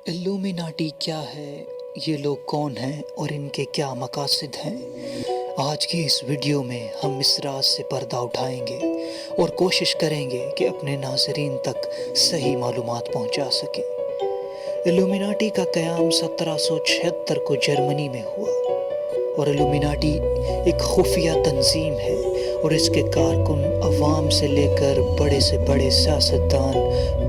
الومیناٹی کیا ہے، یہ لوگ کون ہیں اور ان کے کیا مقاصد ہیں؟ آج کی اس ویڈیو میں ہم اس راز سے پردہ اٹھائیں گے اور کوشش کریں گے کہ اپنے ناظرین تک صحیح معلومات پہنچا سکیں۔ الومیناٹی کا قیام 1776 کو جرمنی میں ہوا اور الومیناٹی ایک خفیہ تنظیم ہے اور اس کے کارکن عوام سے لے کر بڑے سے بڑے سیاستدان،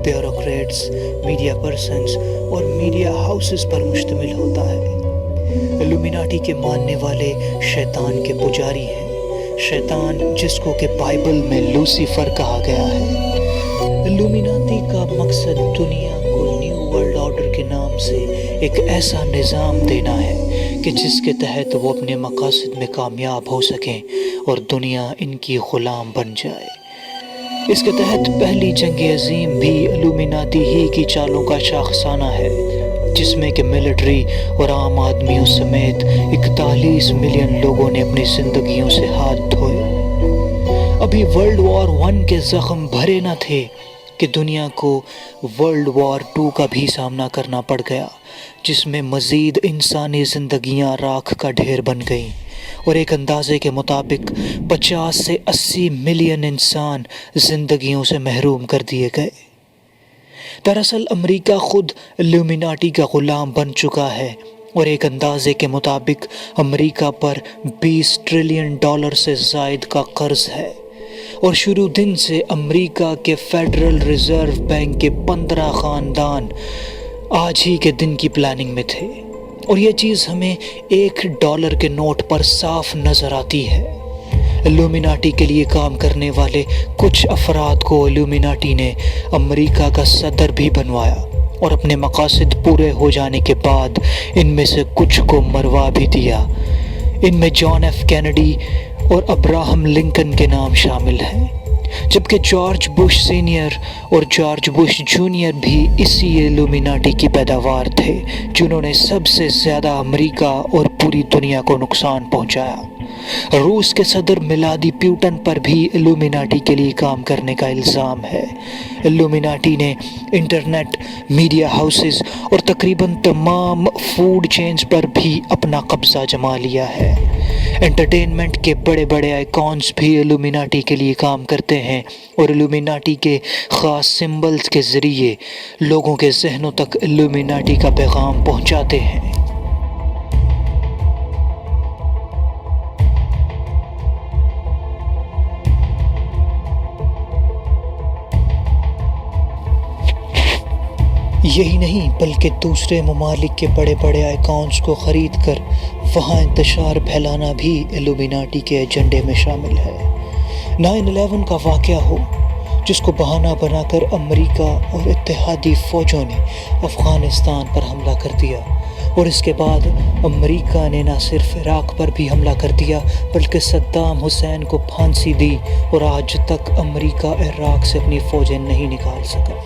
بیوروکریٹس، میڈیا پرسنز اور میڈیا ہاؤسز پر مشتمل ہوتا ہے۔ الومیناٹی کے ماننے والے شیطان کے پجاری ہیں، شیطان جس کو کہ بائبل میں لوسیفر کہا گیا ہے۔ الومیناٹی کا مقصد دنیا کو نیو ورلڈ آرڈر کے نام سے ایک ایسا نظام دینا ہے کہ جس کے تحت وہ اپنے مقاصد میں کامیاب ہو سکیں اور دنیا ان کی غلام بن جائے۔ اس کے تحت پہلی جنگ عظیم بھی الومیناٹی ہی کی چالوں کا شاخسانہ ہے، جس میں کہ ملٹری اور عام آدمیوں سمیت 41 ملین لوگوں نے اپنی زندگیوں سے ہاتھ دھوئے۔ ابھی ورلڈ وار 1 کے زخم بھرے نہ تھے کہ دنیا کو ورلڈ وار 2 کا بھی سامنا کرنا پڑ گیا، جس میں مزید انسانی زندگیاں راکھ کا ڈھیر بن گئیں اور ایک اندازے کے مطابق 50 سے 80 ملین انسان زندگیوں سے محروم کر دیے گئے۔ دراصل امریکہ خود الومیناٹی کا غلام بن چکا ہے اور ایک اندازے کے مطابق امریکہ پر $20 ٹریلین سے زائد کا قرض ہے، اور شروع دن سے امریکہ کے فیڈرل ریزرو بینک کے 15 خاندان آج ہی کے دن کی پلاننگ میں تھے، اور یہ چیز ہمیں $1 کے نوٹ پر صاف نظر آتی ہے۔ الومیناٹی کے لیے کام کرنے والے کچھ افراد کو الومیناٹی نے امریکہ کا صدر بھی بنوایا، اور اپنے مقاصد پورے ہو جانے کے بعد ان میں سے کچھ کو مروا بھی دیا۔ ان میں جان ایف کینیڈی اور ابراہم لنکن کے نام شامل ہیں، جبکہ جارج بش سینئر اور جارج بش جونیئر بھی اسی الومیناٹی کی پیداوار تھے، جنہوں نے سب سے زیادہ امریکہ اور پوری دنیا کو نقصان پہنچایا۔ روس کے صدر ملادی پیوٹن پر بھی الومیناٹی کے لیے کام کرنے کا الزام ہے۔ الومیناٹی نے انٹرنیٹ، میڈیا ہاؤسز اور تقریباً تمام فوڈ چینز پر بھی اپنا قبضہ جما لیا ہے۔ انٹرٹینمنٹ کے بڑے بڑے آئیکونز بھی الومیناٹی کے لیے کام کرتے ہیں اور الومیناٹی کے خاص سمبلز کے ذریعے لوگوں کے ذہنوں تک الومیناٹی کا پیغام پہنچاتے ہیں۔ یہی نہیں بلکہ دوسرے ممالک کے بڑے بڑے آئیکونز کو خرید کر وہاں انتشار پھیلانا بھی الومیناٹی کے ایجنڈے میں شامل ہے۔ 9/11 کا واقعہ ہو، جس کو بہانہ بنا کر امریکہ اور اتحادی فوجوں نے افغانستان پر حملہ کر دیا، اور اس کے بعد امریکہ نے نہ صرف عراق پر بھی حملہ کر دیا بلکہ صدام حسین کو پھانسی دی، اور آج تک امریکہ عراق سے اپنی فوجیں نہیں نکال سکا۔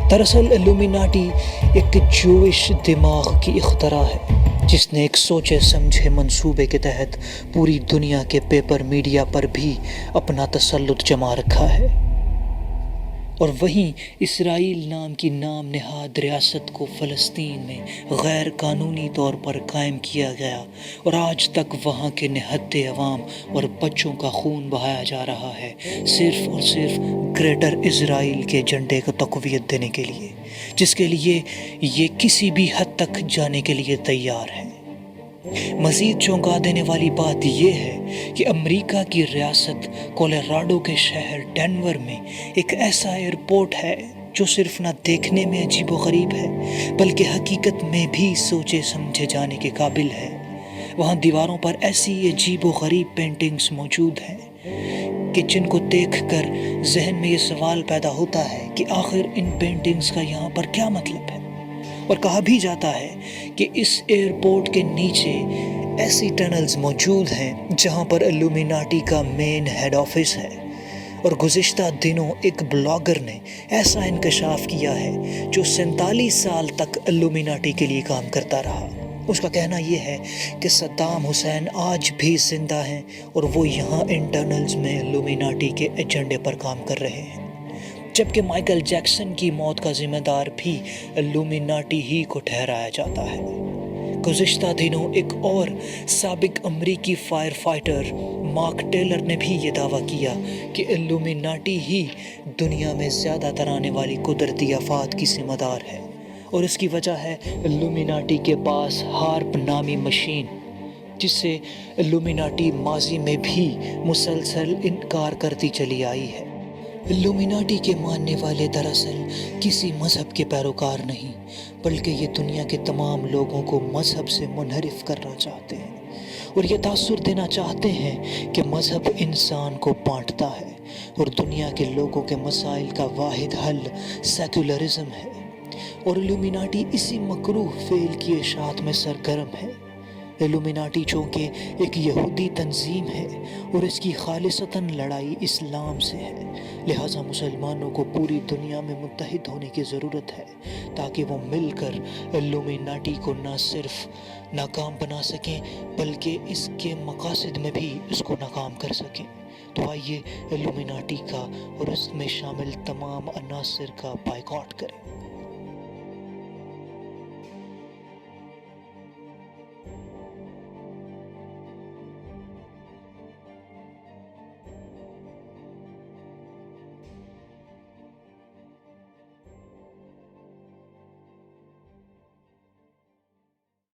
دراصل الومیناٹی ایک جوئش دماغ کی اختراع ہے، جس نے ایک سوچے سمجھے منصوبے کے تحت پوری دنیا کے پیپر میڈیا پر بھی اپنا تسلط جما رکھا ہے، اور وہیں اسرائیل نام کی نام نہاد ریاست کو فلسطین میں غیر قانونی طور پر قائم کیا گیا، اور آج تک وہاں کے نہتے عوام اور بچوں کا خون بہایا جا رہا ہے، صرف اور صرف گریٹر اسرائیل کے جھنڈے کو تقویت دینے کے لیے، جس کے لیے یہ کسی بھی حد تک جانے کے لیے تیار ہے۔ مزید چونکا دینے والی بات یہ ہے کہ امریکہ کی ریاست کولوراڈو کے شہر ڈینور میں ایک ایسا ایئرپورٹ ہے جو صرف نہ دیکھنے میں عجیب و غریب ہے بلکہ حقیقت میں بھی سوچے سمجھے جانے کے قابل ہے۔ وہاں دیواروں پر ایسی عجیب و غریب پینٹنگز موجود ہیں کہ جن کو دیکھ کر ذہن میں یہ سوال پیدا ہوتا ہے کہ آخر ان پینٹنگز کا یہاں پر کیا مطلب ہے۔ اور کہا بھی جاتا ہے کہ اس ایئرپورٹ کے نیچے ایسی ٹنلز موجود ہیں جہاں پر الومیناٹی کا مین ہیڈ آفس ہے، اور گزشتہ دنوں ایک بلاگر نے ایسا انکشاف کیا ہے جو 47 سال تک الومیناٹی کے لیے کام کرتا رہا۔ اس کا کہنا یہ ہے کہ صدام حسین آج بھی زندہ ہیں اور وہ یہاں ان ٹنلز میں الومیناٹی کے ایجنڈے پر کام کر رہے ہیں۔ جبکہ مائیکل جیکسن کی موت کا ذمہ دار بھی الومیناٹی ہی کو ٹھہرایا جاتا ہے۔ گزشتہ دنوں ایک اور سابق امریکی فائر فائٹر مارک ٹیلر نے بھی یہ دعویٰ کیا کہ الومیناٹی ہی دنیا میں زیادہ تر آنے والی قدرتی آفات کی ذمہ دار ہے، اور اس کی وجہ ہے الومیناٹی کے پاس ہارپ نامی مشین، جس سے الومیناٹی ماضی میں بھی مسلسل انکار کرتی چلی آئی ہے۔ الومیناٹی کے ماننے والے دراصل کسی مذہب کے پیروکار نہیں، بلکہ یہ دنیا کے تمام لوگوں کو مذہب سے منحرف کرنا چاہتے ہیں، اور یہ تاثر دینا چاہتے ہیں کہ مذہب انسان کو بانٹتا ہے اور دنیا کے لوگوں کے مسائل کا واحد حل سیکولرزم ہے، اور الومیناٹی اسی مکروہ فعل کی اشاعت میں سرگرم ہے۔ الومیناٹی چونکہ ایک یہودی تنظیم ہے اور اس کی خالصتاً لڑائی اسلام سے ہے، لہٰذا مسلمانوں کو پوری دنیا میں متحد ہونے کی ضرورت ہے تاکہ وہ مل کر الومیناٹی کو نہ صرف ناکام بنا سکیں بلکہ اس کے مقاصد میں بھی اس کو ناکام کر سکیں۔ تو آئیے الومیناٹی کا اور اس میں شامل تمام عناصر کا بائیکاٹ کریں۔